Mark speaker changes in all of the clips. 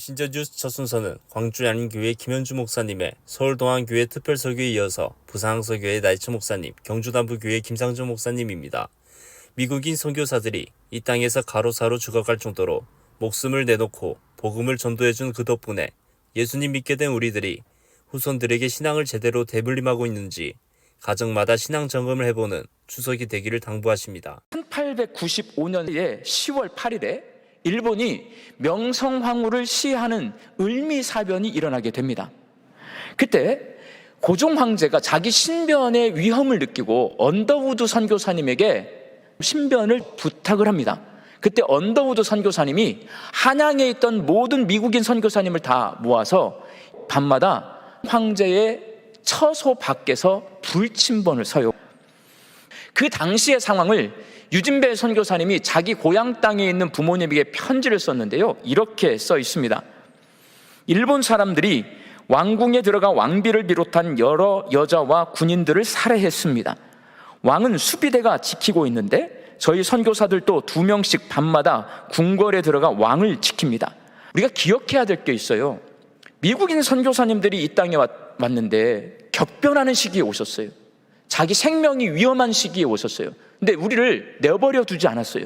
Speaker 1: 메신저 뉴스 첫 순서는 광주 양림교회 김현주 목사님의 서울동안교회 특별설교에 이어서 부산항서교회 나이츠 목사님, 경주남부교회 김상준 목사님입니다. 미국인 선교사들이 이 땅에서 가로사로 죽어갈 정도로 목숨을 내놓고 복음을 전도해준 그 덕분에 예수님 믿게 된 우리들이 후손들에게 신앙을 제대로 대물림하고 있는지 가정마다 신앙 점검을 해보는 추석이 되기를 당부하십니다.
Speaker 2: 1895년에 10월 8일에 일본이 명성황후를 시해하는 을미사변이 일어나게 됩니다. 그때 고종 황제가 자기 신변의 위험을 느끼고 언더우드 선교사님에게 신변을 부탁을 합니다. 그때 언더우드 선교사님이 한양에 있던 모든 미국인 선교사님을 다 모아서 밤마다 황제의 처소 밖에서 불침번을 서요. 그 당시의 상황을 유진배 선교사님이 자기 고향 땅에 있는 부모님에게 편지를 썼는데요, 이렇게 써 있습니다. 일본 사람들이 왕궁에 들어가 왕비를 비롯한 여러 여자와 군인들을 살해했습니다. 왕은 수비대가 지키고 있는데 저희 선교사들도 2명씩 밤마다 궁궐에 들어가 왕을 지킵니다. 우리가 기억해야 될 게 있어요. 미국인 선교사님들이 이 땅에 왔는데 격변하는 시기에 오셨어요. 자기 생명이 위험한 시기에 오셨어요. 근데 우리를 내버려 두지 않았어요.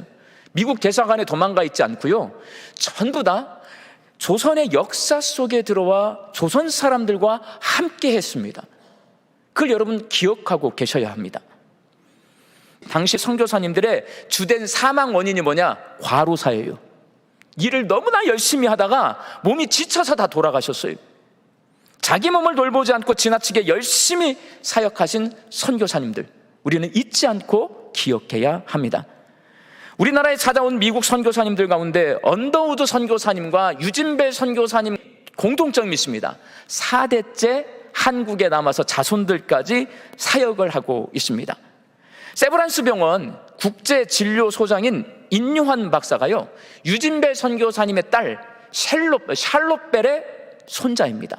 Speaker 2: 미국 대사관에 도망가 있지 않고요, 전부 다 조선의 역사 속에 들어와 조선 사람들과 함께 했습니다. 그걸 여러분 기억하고 계셔야 합니다. 당시 선교사님들의 주된 사망 원인이 뭐냐? 과로사예요. 일을 너무나 열심히 하다가 몸이 지쳐서 다 돌아가셨어요. 자기 몸을 돌보지 않고 지나치게 열심히 사역하신 선교사님들, 우리는 잊지 않고 기억해야 합니다. 우리나라에 찾아온 미국 선교사님들 가운데 언더우드 선교사님과 유진배 선교사님 공통점이 있습니다. 4대째 한국에 남아서 자손들까지 사역을 하고 있습니다. 세브란스 병원 국제진료소장인 인유환 박사가요, 유진배 선교사님의 딸 샬롯벨의 손자입니다.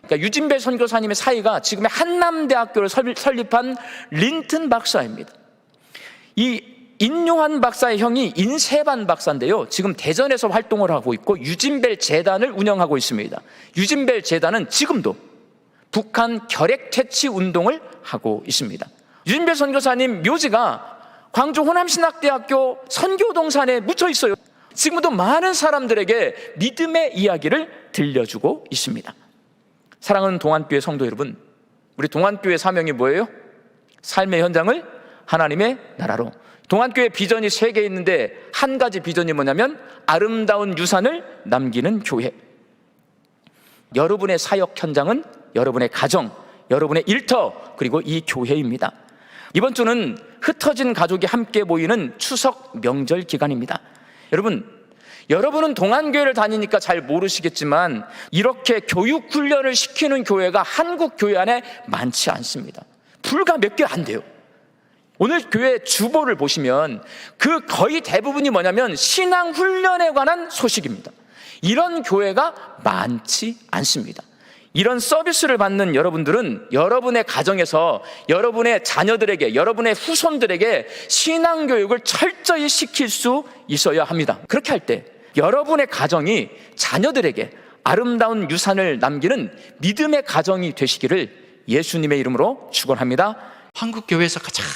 Speaker 2: 그러니까 유진배 선교사님의 사이가 지금의 한남대학교를 설립한 린튼 박사입니다. 이 인유환 박사의 형이 인세반 박사인데요, 지금 대전에서 활동을 하고 있고 유진벨 재단을 운영하고 있습니다. 유진벨 재단은 지금도 북한 결핵 퇴치 운동을 하고 있습니다. 유진벨 선교사님 묘지가 광주 호남신학대학교 선교동산에 묻혀 있어요. 지금도 많은 사람들에게 믿음의 이야기를 들려주고 있습니다. 사랑하는 동안교회 성도 여러분, 우리 동안교회 사명이 뭐예요? 삶의 현장을 하나님의 나라로. 동안교회 비전이 3개 있는데 한 가지 비전이 뭐냐면 아름다운 유산을 남기는 교회. 여러분의 사역 현장은 여러분의 가정, 여러분의 일터, 그리고 이 교회입니다. 이번 주는 흩어진 가족이 함께 모이는 추석 명절 기간입니다. 여러분은 동안교회를 다니니까 잘 모르시겠지만 이렇게 교육 훈련을 시키는 교회가 한국 교회 안에 많지 않습니다. 불과 몇 개 안 돼요. 오늘 교회 주보를 보시면 그 거의 대부분이 뭐냐면 신앙 훈련에 관한 소식입니다. 이런 교회가 많지 않습니다. 이런 서비스를 받는 여러분들은 여러분의 가정에서 여러분의 자녀들에게, 여러분의 후손들에게 신앙교육을 철저히 시킬 수 있어야 합니다. 그렇게 할 때 여러분의 가정이 자녀들에게 아름다운 유산을 남기는 믿음의 가정이 되시기를 예수님의 이름으로 축원합니다.
Speaker 3: 한국 교회에서 가장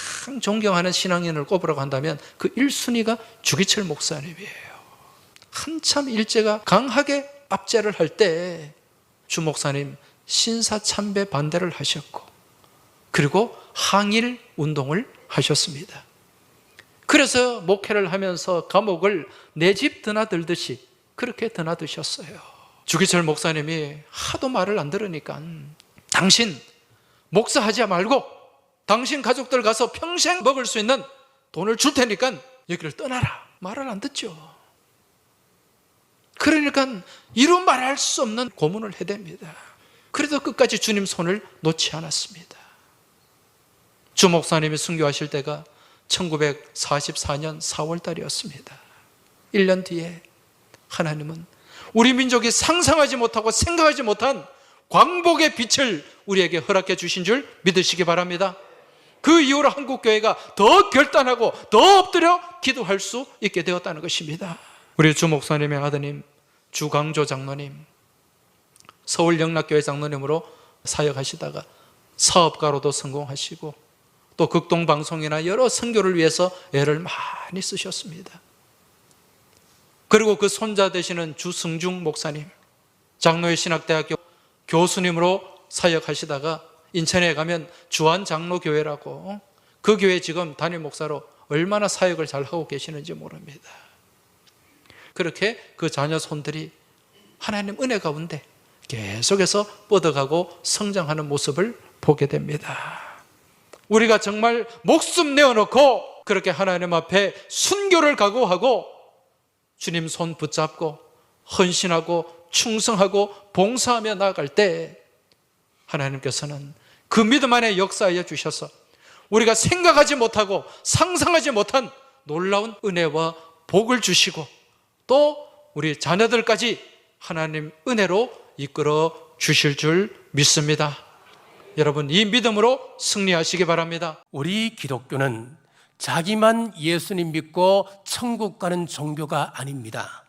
Speaker 3: 존경하는 신앙인을 꼽으라고 한다면 그 1순위가 주기철 목사님이에요. 한참 일제가 강하게 압제를 할 때 주 목사님 신사참배 반대를 하셨고, 그리고 항일 운동을 하셨습니다. 그래서 목회를 하면서 감옥을 내 집 드나들듯이 그렇게 드나드셨어요. 주기철 목사님이 하도 말을 안 들으니까 당신 목사하지 말고 당신 가족들 가서 평생 먹을 수 있는 돈을 줄 테니까 여기를 떠나라. 말을 안 듣죠. 그러니까 이루 말할 수 없는 고문을 해댑니다. 그래도 끝까지 주님 손을 놓지 않았습니다. 주 목사님이 순교하실 때가 1944년 4월 달이었습니다. 1년 뒤에 하나님은 우리 민족이 상상하지 못하고 생각하지 못한 광복의 빛을 우리에게 허락해 주신 줄 믿으시기 바랍니다. 그 이후로 한국교회가 더 결단하고 더 엎드려 기도할 수 있게 되었다는 것입니다. 우리 주 목사님의 아드님 주강조 장로님, 서울 영락교회 장로님으로 사역하시다가 사업가로도 성공하시고 또 극동방송이나 여러 선교를 위해서 애를 많이 쓰셨습니다. 그리고 그 손자 되시는 주승중 목사님, 장로회 신학대학교 교수님으로 사역하시다가 인천에 가면 주한장로교회라고 그 교회 지금 담임 목사로 얼마나 사역을 잘하고 계시는지 모릅니다. 그렇게 그 자녀 손들이 하나님 은혜 가운데 계속해서 뻗어가고 성장하는 모습을 보게 됩니다. 우리가 정말 목숨 내어놓고 그렇게 하나님 앞에 순교를 각오하고 주님 손 붙잡고 헌신하고 충성하고 봉사하며 나아갈 때 하나님께서는 그 믿음 안에 역사하여 주셔서 우리가 생각하지 못하고 상상하지 못한 놀라운 은혜와 복을 주시고 또 우리 자녀들까지 하나님 은혜로 이끌어 주실 줄 믿습니다. 여러분, 이 믿음으로 승리하시기 바랍니다.
Speaker 4: 우리 기독교는 자기만 예수님 믿고 천국 가는 종교가 아닙니다.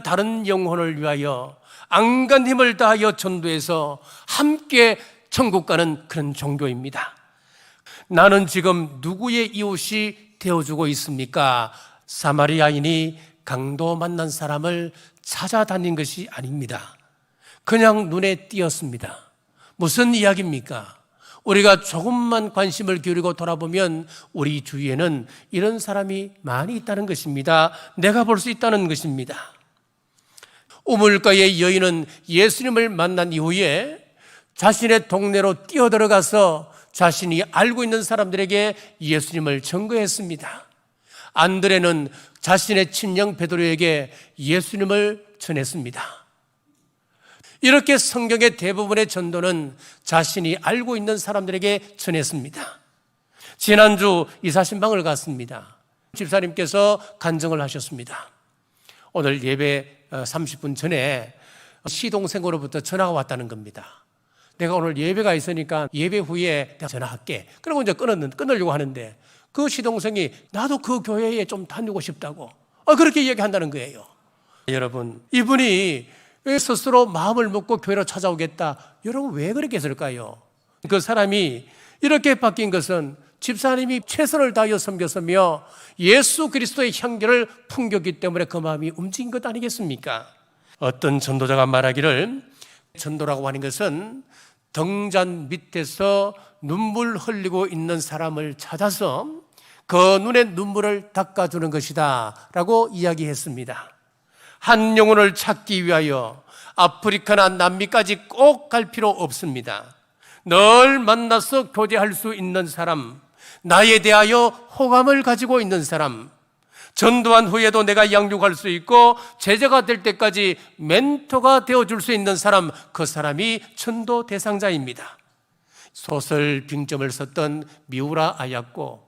Speaker 4: 다른 영혼을 위하여 안간 힘을 다하여 전도해서 함께 천국 가는 그런 종교입니다. 나는 지금 누구의 이웃이 되어주고 있습니까? 사마리아인이 강도 만난 사람을 찾아다닌 것이 아닙니다. 그냥 눈에 띄었습니다. 무슨 이야기입니까? 우리가 조금만 관심을 기울이고 돌아보면 우리 주위에는 이런 사람이 많이 있다는 것입니다. 내가 볼 수 있다는 것입니다. 우물가의 여인은 예수님을 만난 이후에 자신의 동네로 뛰어들어가서 자신이 알고 있는 사람들에게 예수님을 증거했습니다. 안드레는 자신의 친형 베드로에게 예수님을 전했습니다. 이렇게 성경의 대부분의 전도는 자신이 알고 있는 사람들에게 전했습니다. 지난주 이사신방을 갔습니다. 집사님께서 간증을 하셨습니다. 오늘 예배 30분 전에 시동생으로부터 전화가 왔다는 겁니다. 내가 오늘 예배가 있으니까 예배 후에 내가 전화할게. 그러고 이제 끊으려고 하는데 그 시동생이 나도 그 교회에 좀 다니고 싶다고 그렇게 얘기한다는 거예요. 여러분, 이분이 왜 스스로 마음을 먹고 교회로 찾아오겠다? 여러분, 왜 그렇게 했을까요? 그 사람이 이렇게 바뀐 것은 집사님이 최선을 다하여 섬겼으며 예수 그리스도의 향기를 풍겼기 때문에 그 마음이 움직인 것 아니겠습니까? 어떤 전도자가 말하기를 전도라고 하는 것은 등잔 밑에서 눈물 흘리고 있는 사람을 찾아서 그 눈의 눈물을 닦아주는 것이다 라고 이야기했습니다. 한 영혼을 찾기 위하여 아프리카나 남미까지 꼭 갈 필요 없습니다. 늘 만나서 교제할 수 있는 사람, 나에 대하여 호감을 가지고 있는 사람, 전도한 후에도 내가 양육할 수 있고 제자가 될 때까지 멘토가 되어줄 수 있는 사람, 그 사람이 전도 대상자입니다. 소설 빙점을 썼던 미우라 아야코,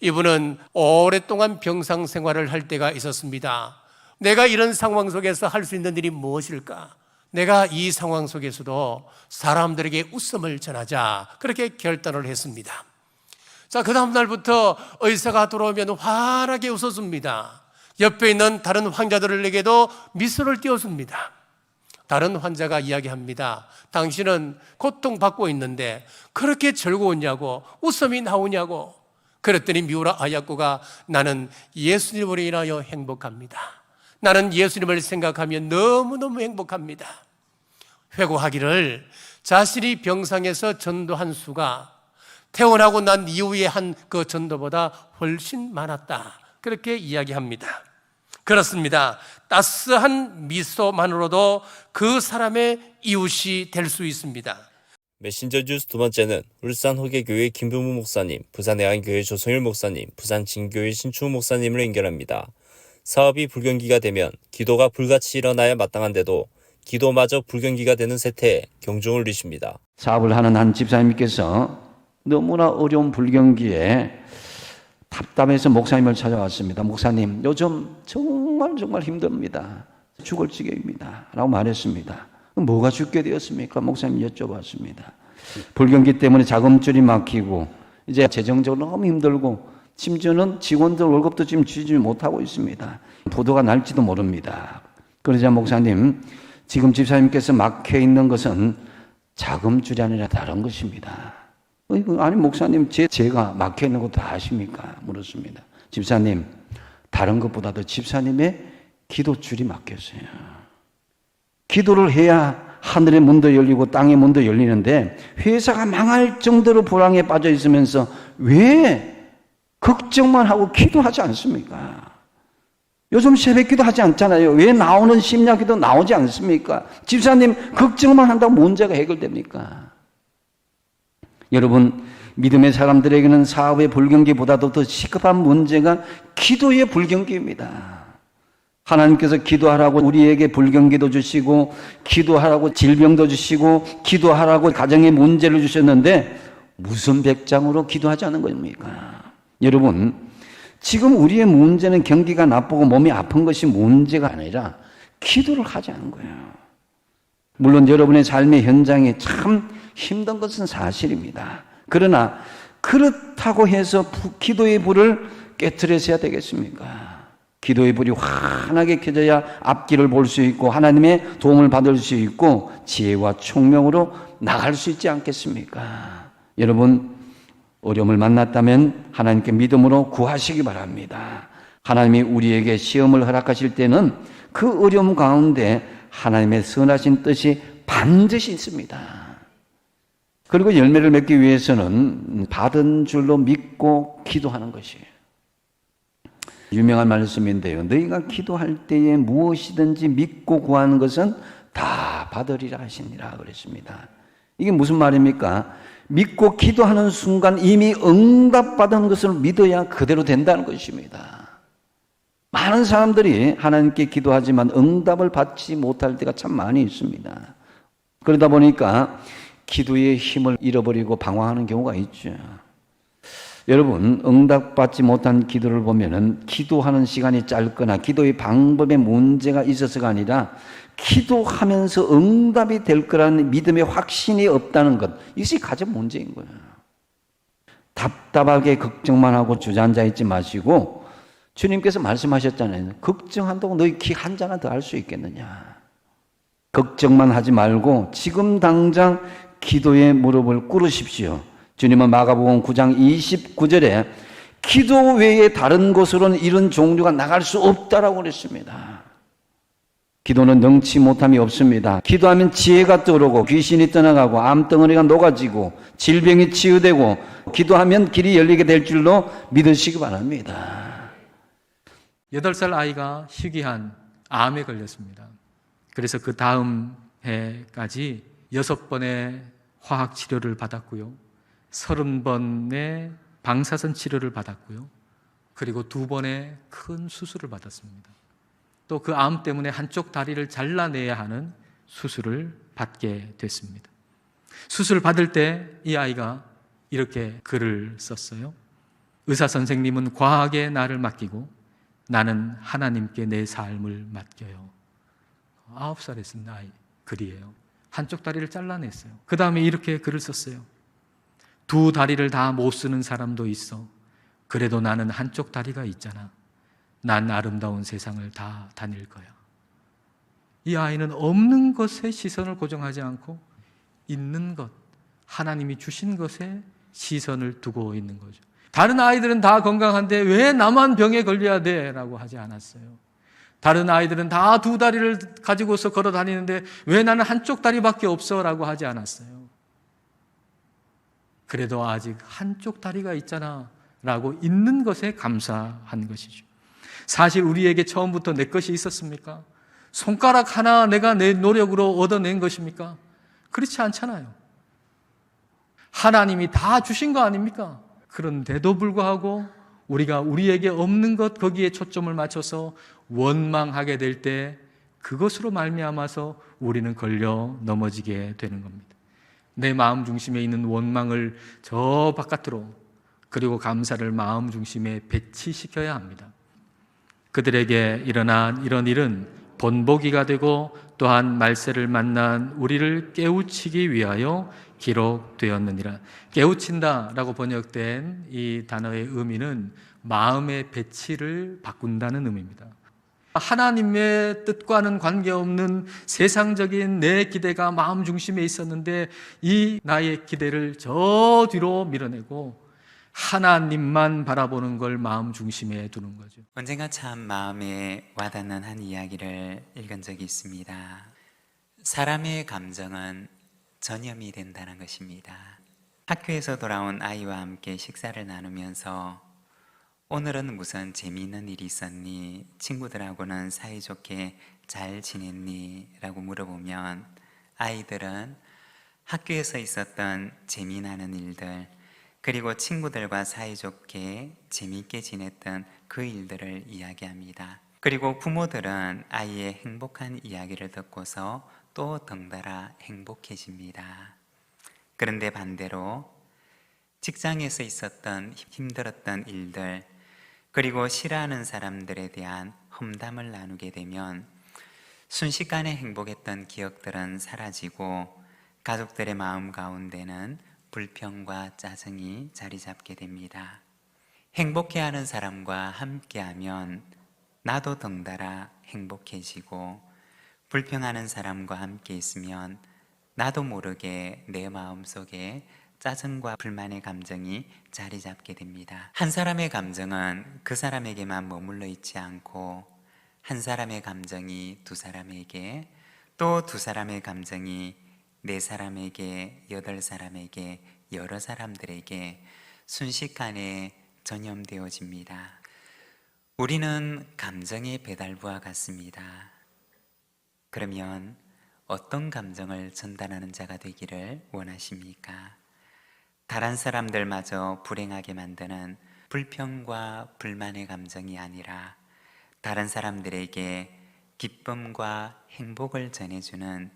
Speaker 4: 이분은 오랫동안 병상 생활을 할 때가 있었습니다. 내가 이런 상황 속에서 할 수 있는 일이 무엇일까? 내가 이 상황 속에서도 사람들에게 웃음을 전하자, 그렇게 결단을 했습니다. 자, 그 다음 날부터 의사가 들어오면 환하게 웃어줍니다. 옆에 있는 다른 환자들에게도 미소를 띄워줍니다. 다른 환자가 이야기합니다. 당신은 고통받고 있는데 그렇게 즐거웠냐고, 웃음이 나오냐고. 그랬더니 미우라 아야코가 나는 예수님으로 인하여 행복합니다. 나는 예수님을 생각하면 너무너무 행복합니다. 회고하기를 자신이 병상에서 전도한 수가 태어나고 난 이후에 한 그 전도보다 훨씬 많았다, 그렇게 이야기합니다. 그렇습니다. 따스한 미소만으로도 그 사람의 이웃이 될 수 있습니다.
Speaker 1: 메신저 뉴스 두 번째는 울산 호계교회 김부무 목사님, 부산 애안교회 조성일 목사님, 부산 진교회 신추 목사님을 연결합니다. 사업이 불경기가 되면 기도가 불같이 일어나야 마땅한데도 기도마저 불경기가 되는 세태에 경종을 울리십니다.
Speaker 5: 사업을 하는 한 집사님께서 너무나 어려운 불경기에 답답해서 목사님을 찾아왔습니다. 목사님, 요즘 정말 힘듭니다. 죽을 지경입니다 라고 말했습니다. 뭐가 죽게 되었습니까? 목사님 여쭤봤습니다. 불경기 때문에 자금줄이 막히고 이제 재정적으로 너무 힘들고 심지어는 직원들 월급도 지금 주지 못하고 있습니다. 부도가 날지도 모릅니다. 그러자 목사님, 지금 집사님께서 막혀 있는 것은 자금줄이 아니라 다른 것입니다. 아니 목사님, 제가 막혀 있는 것도 아십니까? 물었습니다. 집사님, 다른 것보다도 집사님의 기도줄이 막혔어요. 기도를 해야 하늘의 문도 열리고 땅의 문도 열리는데 회사가 망할 정도로 불황에 빠져 있으면서 왜 걱정만 하고 기도하지 않습니까? 요즘 새벽 기도 하지 않잖아요. 왜 나오는 심야 기도 나오지 않습니까? 집사님, 걱정만 한다고 문제가 해결됩니까? 여러분, 믿음의 사람들에게는 사업의 불경기보다도 더 시급한 문제가 기도의 불경기입니다. 하나님께서 기도하라고 우리에게 불경기도 주시고, 기도하라고 질병도 주시고, 기도하라고 가정의 문제를 주셨는데 무슨 백장으로 기도하지 않은 겁니까? 여러분, 지금 우리의 문제는 경기가 나쁘고 몸이 아픈 것이 문제가 아니라 기도를 하지 않은 거예요. 물론 여러분의 삶의 현장에 참 힘든 것은 사실입니다. 그러나 그렇다고 해서 기도의 불을 깨트려야 되겠습니까? 기도의 불이 환하게 켜져야 앞길을 볼 수 있고 하나님의 도움을 받을 수 있고 지혜와 총명으로 나갈 수 있지 않겠습니까? 여러분, 어려움을 만났다면 하나님께 믿음으로 구하시기 바랍니다. 하나님이 우리에게 시험을 허락하실 때는 그 어려움 가운데 하나님의 선하신 뜻이 반드시 있습니다. 그리고 열매를 맺기 위해서는 받은 줄로 믿고 기도하는 것이에요. 유명한 말씀인데요. 너희가 기도할 때에 무엇이든지 믿고 구하는 것은 다 받으리라 하시니라 그랬습니다. 이게 무슨 말입니까? 믿고 기도하는 순간 이미 응답받은 것을 믿어야 그대로 된다는 것입니다. 많은 사람들이 하나님께 기도하지만 응답을 받지 못할 때가 참 많이 있습니다. 그러다 보니까 기도의 힘을 잃어버리고 방황하는 경우가 있죠. 여러분, 응답받지 못한 기도를 보면은 기도하는 시간이 짧거나 기도의 방법에 문제가 있어서가 아니라 기도하면서 응답이 될 거라는 믿음의 확신이 없다는 것, 이것이 가장 문제인 거예요. 답답하게 걱정만 하고 주저앉아 있지 마시고 주님께서 말씀하셨잖아요. 걱정한다고 너희 기 한 잔 더 할 수 있겠느냐. 걱정만 하지 말고 지금 당장 기도의 무릎을 꿇으십시오. 주님은 마가복음 9장 29절에 기도 외에 다른 곳으로는 이런 종류가 나갈 수 없다라고 그랬습니다. 기도는 능치 못함이 없습니다. 기도하면 지혜가 떠오르고 귀신이 떠나가고 암덩어리가 녹아지고 질병이 치유되고 기도하면 길이 열리게 될 줄로 믿으시기 바랍니다.
Speaker 6: 8살 아이가 희귀한 암에 걸렸습니다. 그래서 그 다음 해까지 6번의 화학 치료를 받았고요. 30번의 방사선 치료를 받았고요. 그리고 2번의 큰 수술을 받았습니다. 또 그 암 때문에 한쪽 다리를 잘라내야 하는 수술을 받게 됐습니다. 수술 받을 때 이 아이가 이렇게 글을 썼어요. 의사 선생님은 과학에 나를 맡기고 나는 하나님께 내 삶을 맡겨요. 9살에 쓴 아이 글이에요. 한쪽 다리를 잘라냈어요. 그 다음에 이렇게 글을 썼어요. 2 다리를 다 못 쓰는 사람도 있어. 그래도 나는 한쪽 다리가 있잖아. 난 아름다운 세상을 다 다닐 거야. 이 아이는 없는 것에 시선을 고정하지 않고 있는 것, 하나님이 주신 것에 시선을 두고 있는 거죠. 다른 아이들은 다 건강한데 왜 나만 병에 걸려야 돼? 라고 하지 않았어요. 다른 아이들은 다 2 다리를 가지고서 걸어 다니는데 왜 나는 한쪽 다리밖에 없어? 라고 하지 않았어요. 그래도 아직 한쪽 다리가 있잖아 라고 있는 것에 감사한 것이죠. 사실 우리에게 처음부터 내 것이 있었습니까? 손가락 하나 내가 내 노력으로 얻어낸 것입니까? 그렇지 않잖아요. 하나님이 다 주신 거 아닙니까? 그런데도 불구하고 우리가 우리에게 없는 것 거기에 초점을 맞춰서 원망하게 될 때 그것으로 말미암아서 우리는 걸려 넘어지게 되는 겁니다. 내 마음 중심에 있는 원망을 저 바깥으로 그리고 감사를 마음 중심에 배치시켜야 합니다. 그들에게 일어난 이런 일은 본보기가 되고 또한 말세를 만난 우리를 깨우치기 위하여 기록되었느니라. 깨우친다라고 번역된 이 단어의 의미는 마음의 배치를 바꾼다는 의미입니다. 하나님의 뜻과는 관계없는 세상적인 내 기대가 마음 중심에 있었는데 이 나의 기대를 저 뒤로 밀어내고 하나님만 바라보는 걸 마음 중심에 두는 거죠.
Speaker 7: 언젠가 참 마음에 와닿는 한 이야기를 읽은 적이 있습니다. 사람의 감정은 전염이 된다는 것입니다. 학교에서 돌아온 아이와 함께 식사를 나누면서 오늘은 무슨 재미있는 일이 있었니? 친구들하고는 사이좋게 잘 지냈니? 라고 물어보면 아이들은 학교에서 있었던 재미나는 일들, 그리고 친구들과 사이좋게 재미있게 지냈던 그 일들을 이야기합니다. 그리고 부모들은 아이의 행복한 이야기를 듣고서 또 덩달아 행복해집니다. 그런데 반대로 직장에서 있었던 힘들었던 일들, 그리고 싫어하는 사람들에 대한 험담을 나누게 되면 순식간에 행복했던 기억들은 사라지고 가족들의 마음 가운데는 불평과 짜증이 자리 잡게 됩니다. 행복해하는 사람과 함께하면 나도 덩달아 행복해지고, 불평하는 사람과 함께 있으면 나도 모르게 내 마음속에 짜증과 불만의 감정이 자리 잡게 됩니다. 한 사람의 감정은 그 사람에게만 머물러 있지 않고 한 사람의 감정이 두 사람에게, 또 두 사람의 감정이 네 사람에게, 여덟 사람에게, 여러 사람들에게 순식간에 전염되어집니다. 우리는 감정의 배달부와 같습니다. 그러면 어떤 감정을 전달하는 자가 되기를 원하십니까? 다른 사람들마저 불행하게 만드는 불평과 불만의 감정이 아니라 다른 사람들에게 기쁨과 행복을 전해주는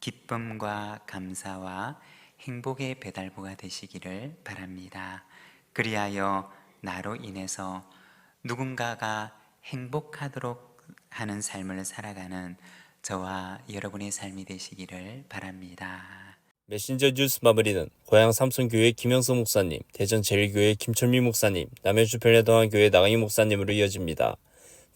Speaker 7: 기쁨과 감사와 행복의 배달부가 되시기를 바랍니다. 그리하여 나로 인해서 누군가가 행복하도록 하는 삶을 살아가는 저와 여러분의 삶이 되시기를 바랍니다.
Speaker 1: 메신저 뉴스 마무리는 고향 삼성교회 김영석 목사님, 대전 제일교회 김철미 목사님, 남해주 변해동안교회 나강희 목사님으로 이어집니다.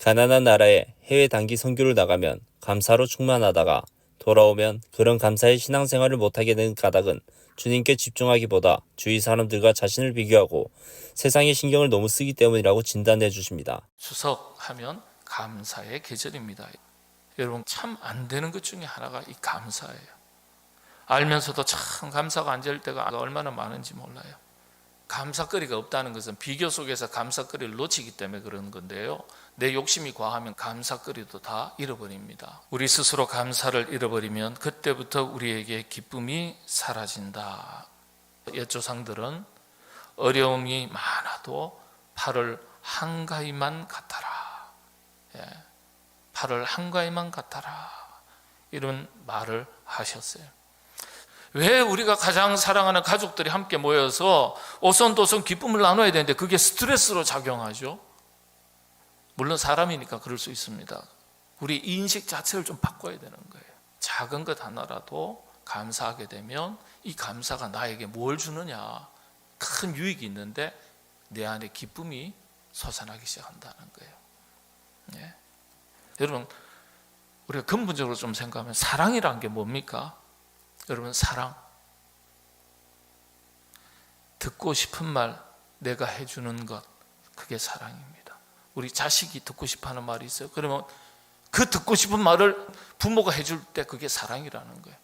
Speaker 1: 가난한 나라에 해외 단기 선교를 나가면 감사로 충만하다가 돌아오면 그런 감사의 신앙생활을 못하게 된 까닭은 주님께 집중하기보다 주위 사람들과 자신을 비교하고 세상에 신경을 너무 쓰기 때문이라고 진단해 주십니다.
Speaker 8: 추석하면 감사의 계절입니다. 여러분, 참 안 되는 것 중에 하나가 이 감사예요. 알면서도 참 감사가 안 될 때가 얼마나 많은지 몰라요. 감사거리가 없다는 것은 비교 속에서 감사거리를 놓치기 때문에 그런 건데요, 내 욕심이 과하면 감사거리도 다 잃어버립니다. 우리 스스로 감사를 잃어버리면 그때부터 우리에게 기쁨이 사라진다. 옛 조상들은 어려움이 많아도 팔을 한가위만 갖다라, 팔을 한가위만 갖다라, 이런 말을 하셨어요. 왜 우리가 가장 사랑하는 가족들이 함께 모여서 오손도손 기쁨을 나눠야 되는데 그게 스트레스로 작용하죠? 물론 사람이니까 그럴 수 있습니다. 우리 인식 자체를 좀 바꿔야 되는 거예요. 작은 것 하나라도 감사하게 되면 이 감사가 나에게 뭘 주느냐, 큰 유익이 있는데 내 안에 기쁨이 솟아나기 시작한다는 거예요. 여러분, 우리가 근본적으로 좀 생각하면 사랑이란 게 뭡니까? 여러분, 사랑, 듣고 싶은 말 내가 해주는 것, 그게 사랑입니다. 우리 자식이 듣고 싶어하는 말이 있어요. 그러면 그 듣고 싶은 말을 부모가 해줄 때 그게 사랑이라는 거예요.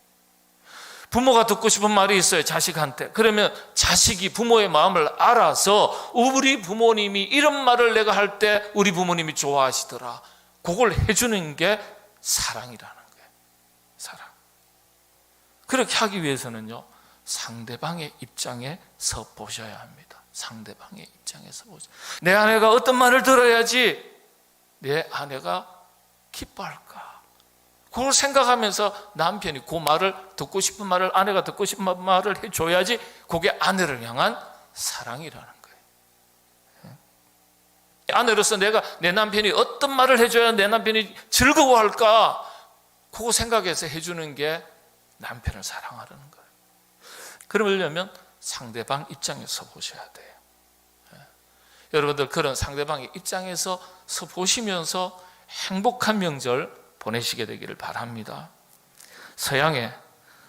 Speaker 8: 부모가 듣고 싶은 말이 있어요, 자식한테. 그러면 자식이 부모의 마음을 알아서 우리 부모님이 이런 말을 내가 할 때 우리 부모님이 좋아하시더라, 그걸 해주는 게 사랑이라는 거예요. 사랑. 그렇게 하기 위해서는요, 상대방의 입장에 서 보셔야 합니다. 상대방의 입장에서 보셔. 내 아내가 어떤 말을 들어야지 내 아내가 기뻐할까, 그걸 생각하면서 남편이 그 말을, 듣고 싶은 말을, 아내가 듣고 싶은 말을 해줘야지 그게 아내를 향한 사랑이라는 거예요. 아내로서 내가 내 남편이 어떤 말을 해줘야 내 남편이 즐거워할까, 그거 생각해서 해주는 게 남편을 사랑하는 거예요. 그러려면 상대방 입장에서 보셔야 돼요. 여러분들, 그런 상대방의 입장에서 보시면서 행복한 명절 보내시게 되기를 바랍니다. 서양에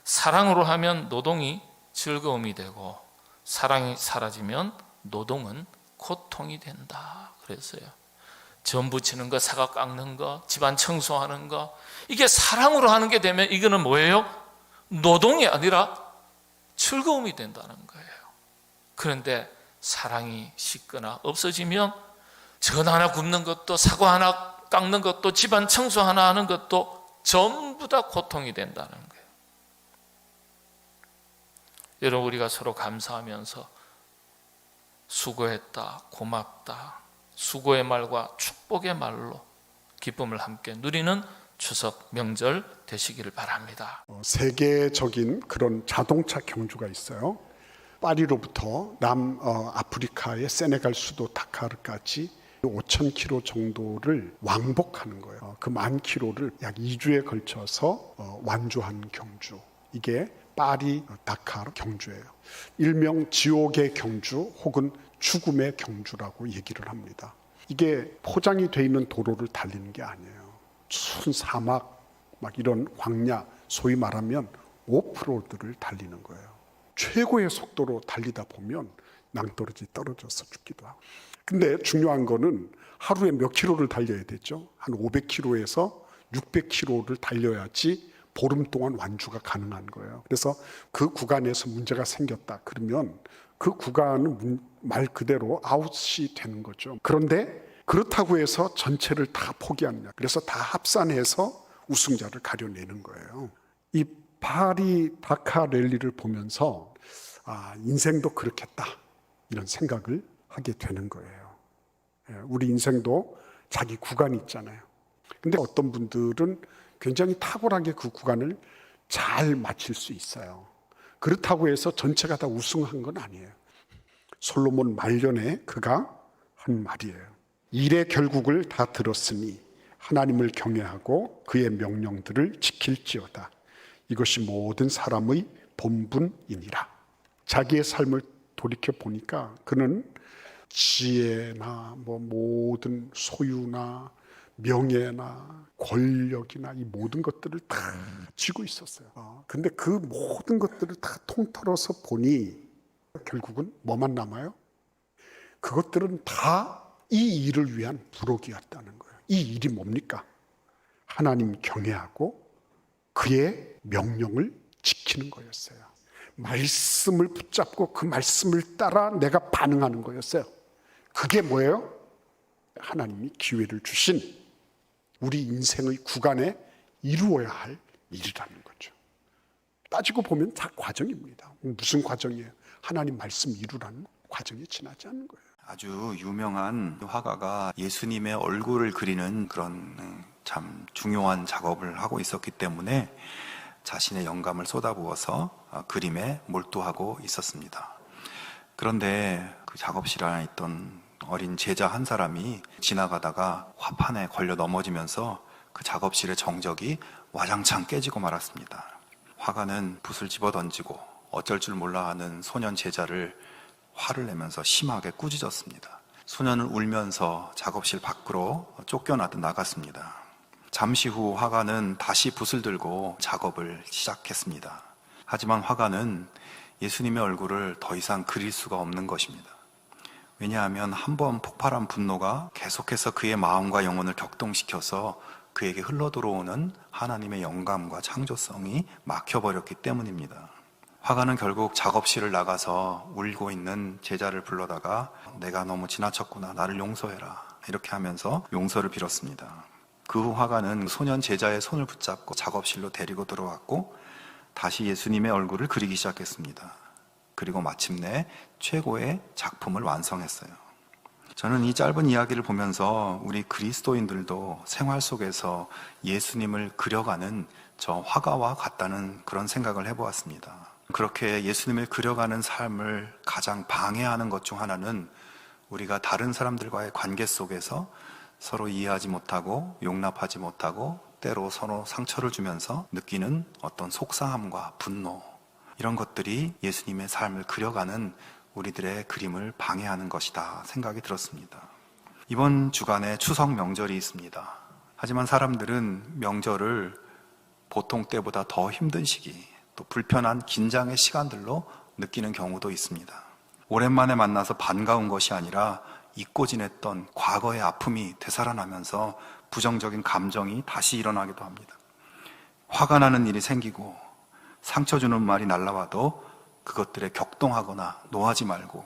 Speaker 8: 사랑으로 하면 노동이 즐거움이 되고 사랑이 사라지면 노동은 고통이 된다 그랬어요. 전 부치는 거, 사과 깎는 거, 집안 청소하는 거, 이게 사랑으로 하는 게 되면 이거는 뭐예요? 노동이 아니라 즐거움이 된다는 거예요. 그런데 사랑이 식거나 없어지면 전 하나 굽는 것도, 사과 하나 깎는 것도, 집안 청소 하나 하는 것도 전부 다 고통이 된다는 거예요. 여러분, 우리가 서로 감사하면서 수고했다, 고맙다, 수고의 말과 축복의 말로 기쁨을 함께 누리는 추석 명절 되시기를 바랍니다.
Speaker 9: 세계적인 그런 자동차 경주가 있어요. 파리로부터 남아프리카의 세네갈 수도 다카르까지 5,000km 정도를 왕복하는 거예요. 그 10,000km를 약 2주에 걸쳐서 완주한 경주. 이게 파리 다카르 경주예요. 일명 지옥의 경주 혹은 죽음의 경주라고 얘기를 합니다. 이게 포장이 돼 있는 도로를 달리는 게 아니에요. 추운 사막, 막 이런 광야, 소위 말하면 오프로드를 달리는 거예요. 최고의 속도로 달리다 보면 낭떠러지 떨어져서 죽기도 하고. 근데 중요한 거는 하루에 몇 킬로를 달려야 되죠? 한 500km에서 600km를 달려야지 보름 동안 완주가 가능한 거예요. 그래서 그 구간에서 문제가 생겼다 그러면 그 구간은 말 그대로 아웃이 되는 거죠. 그런데 그렇다고 해서 전체를 다 포기하느냐. 그래서 다 합산해서 우승자를 가려내는 거예요. 이 파리 다카 랠리를 보면서 인생도 그렇겠다 이런 생각을 하게 되는 거예요. 우리 인생도 자기 구간이 있잖아요. 근데 어떤 분들은 굉장히 탁월하게 그 구간을 잘 마칠 수 있어요. 그렇다고 해서 전체가 다 우승한 건 아니에요. 솔로몬 말년에 그가 한 말이에요. 일의 결국을 다 들었으니 하나님을 경외하고 그의 명령들을 지킬지어다. 이것이 모든 사람의 본분이니라. 자기의 삶을 돌이켜 보니까 그는 지혜나 모든 소유나 명예나 권력이나 이 모든 것들을 다 쥐고 있었어요. 근데 그 모든 것들을 다 통틀어서 보니 결국은 뭐만 남아요? 그것들은 다 이 일을 위한 부록이었다는 거예요. 이 일이 뭡니까? 하나님 경외하고 그의 명령을 지키는 거였어요. 말씀을 붙잡고 그 말씀을 따라 내가 반응하는 거였어요. 그게 뭐예요? 하나님이 기회를 주신 우리 인생의 구간에 이루어야 할 일이라는 거죠. 따지고 보면 다 과정입니다. 무슨 과정이에요? 하나님 말씀 이루라는 과정이 지나지 않는 거예요.
Speaker 10: 아주 유명한 화가가 예수님의 얼굴을 그리는 그런 참 중요한 작업을 하고 있었기 때문에 자신의 영감을 쏟아부어서 그림에 몰두하고 있었습니다. 그런데 그 작업실 안에 있던 어린 제자 한 사람이 지나가다가 화판에 걸려 넘어지면서 그 작업실의 정적이 와장창 깨지고 말았습니다. 화가는 붓을 집어던지고 어쩔 줄 몰라 하는 소년 제자를 화를 내면서 심하게 꾸짖었습니다. 소년은 울면서 작업실 밖으로 쫓겨나듯 나갔습니다. 잠시 후 화가는 다시 붓을 들고 작업을 시작했습니다. 하지만 화가는 예수님의 얼굴을 더 이상 그릴 수가 없는 것입니다. 왜냐하면 한번 폭발한 분노가 계속해서 그의 마음과 영혼을 격동시켜서 그에게 흘러들어오는 하나님의 영감과 창조성이 막혀버렸기 때문입니다. 화가는 결국 작업실을 나가서 울고 있는 제자를 불러다가 내가 너무 지나쳤구나, 나를 용서해라 이렇게 하면서 용서를 빌었습니다. 그 후 화가는 소년 제자의 손을 붙잡고 작업실로 데리고 들어왔고 다시 예수님의 얼굴을 그리기 시작했습니다. 그리고 마침내 최고의 작품을 완성했어요. 저는 이 짧은 이야기를 보면서 우리 그리스도인들도 생활 속에서 예수님을 그려가는 저 화가와 같다는 그런 생각을 해보았습니다. 그렇게 예수님을 그려가는 삶을 가장 방해하는 것 중 하나는 우리가 다른 사람들과의 관계 속에서 서로 이해하지 못하고 용납하지 못하고 때로 서로 상처를 주면서 느끼는 어떤 속상함과 분노, 이런 것들이 예수님의 삶을 그려가는 우리들의 그림을 방해하는 것이다 생각이 들었습니다. 이번 주간에 추석 명절이 있습니다. 하지만 사람들은 명절을 보통 때보다 더 힘든 시기, 또 불편한 긴장의 시간들로 느끼는 경우도 있습니다. 오랜만에 만나서 반가운 것이 아니라 잊고 지냈던 과거의 아픔이 되살아나면서 부정적인 감정이 다시 일어나기도 합니다. 화가 나는 일이 생기고 상처 주는 말이 날라와도 그것들에 격동하거나 노하지 말고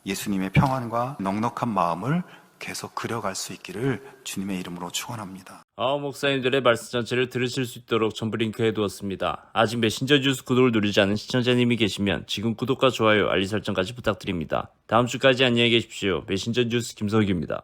Speaker 10: 예수님의 평안과 넉넉한 마음을 계속 그려갈 수 있기를 주님의 이름으로 축원합니다.
Speaker 1: 목사님들의 말씀 전체를 들으실 수 있도록 전부 링크해 두었습니다. 아직 메신저 뉴스 구독을 누르지 않은 시청자님이 계시면 지금 구독과 좋아요, 알림 설정까지 부탁드립니다. 다음 주까지 안녕히 계십시오. 메신저 뉴스 김석규입니다.